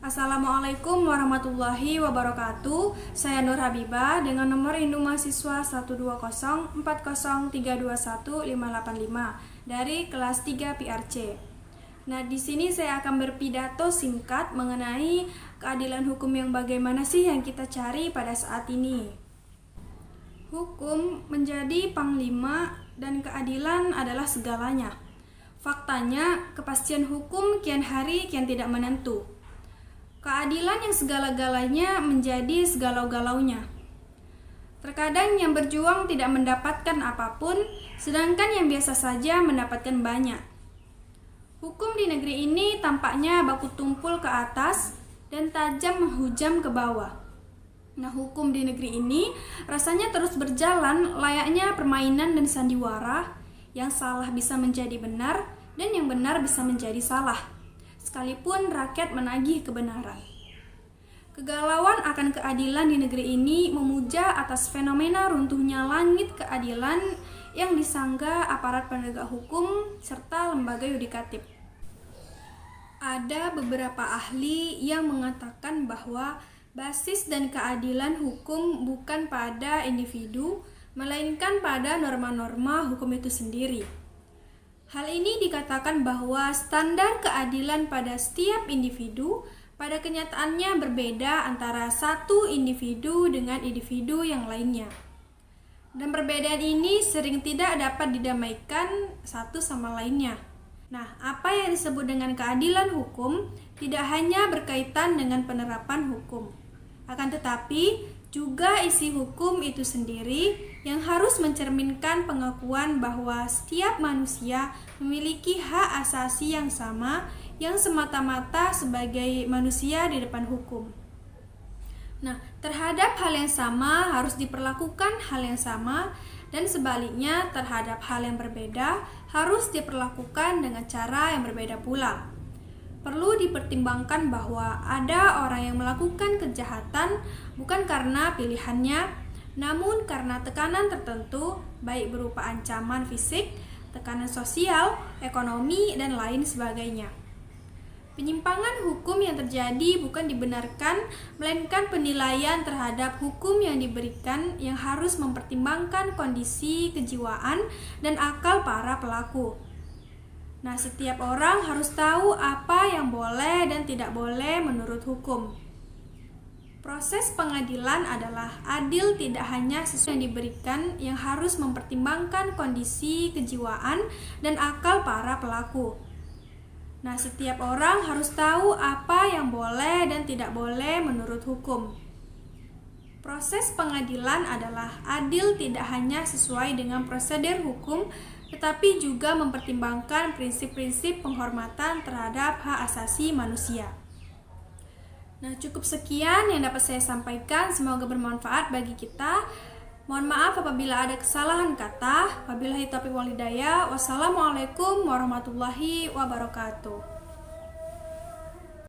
Assalamualaikum warahmatullahi wabarakatuh. Saya Nur Habibah dengan nomor induk mahasiswa 12040321585 dari kelas 3 PRC. Nah, di sini saya akan berpidato singkat mengenai keadilan hukum yang bagaimana sih yang kita cari pada saat ini. Hukum menjadi panglima dan keadilan adalah segalanya. Faktanya, kepastian hukum kian hari kian tidak menentu. Keadilan yang segala-galanya menjadi segalau-galaunya. Terkadang yang berjuang tidak mendapatkan apapun, sedangkan yang biasa saja mendapatkan banyak. Hukum di negeri ini tampaknya baku tumpul ke atas dan tajam menghujam ke bawah. Nah, hukum di negeri ini rasanya terus berjalan layaknya permainan dan sandiwara, yang salah bisa menjadi benar dan yang benar bisa menjadi salah, sekalipun rakyat menagih kebenaran. Kegalauan akan keadilan di negeri ini memuja atas fenomena runtuhnya langit keadilan yang disangga aparat penegak hukum serta lembaga yudikatif. Ada beberapa ahli yang mengatakan bahwa basis dan keadilan hukum bukan pada individu, melainkan pada norma-norma hukum itu sendiri. Hal ini dikatakan bahwa standar keadilan pada setiap individu pada kenyataannya berbeda antara satu individu dengan individu yang lainnya. Dan perbedaan ini sering tidak dapat didamaikan satu sama lainnya. Nah, apa yang disebut dengan keadilan hukum tidak hanya berkaitan dengan penerapan hukum, akan tetapi juga isi hukum itu sendiri yang harus mencerminkan pengakuan bahwa setiap manusia memiliki hak asasi yang sama, yang semata-mata sebagai manusia di depan hukum. Nah, terhadap hal yang sama harus diperlakukan hal yang sama, dan sebaliknya terhadap hal yang berbeda harus diperlakukan dengan cara yang berbeda pula. Perlu dipertimbangkan bahwa ada orang yang melakukan kejahatan bukan karena pilihannya, namun karena tekanan tertentu, baik berupa ancaman fisik, tekanan sosial, ekonomi, dan lain sebagainya. Penyimpangan hukum yang terjadi bukan dibenarkan, melainkan penilaian terhadap hukum yang diberikan yang harus mempertimbangkan kondisi kejiwaan dan akal para pelaku. Nah, setiap orang harus tahu apa yang boleh dan tidak boleh menurut hukum. Proses pengadilan adalah adil tidak hanya sesuai yang diberikan yang harus mempertimbangkan kondisi kejiwaan dan akal para pelaku. Nah, setiap orang harus tahu apa yang boleh dan tidak boleh menurut hukum. Proses pengadilan adalah adil tidak hanya sesuai dengan prosedur hukum, tetapi juga mempertimbangkan prinsip-prinsip penghormatan terhadap hak asasi manusia. Nah, cukup sekian yang dapat saya sampaikan, semoga bermanfaat bagi kita. Mohon maaf apabila ada kesalahan kata. Wabillahi taufiq wal hidayah. Wassalamualaikum warahmatullahi wabarakatuh.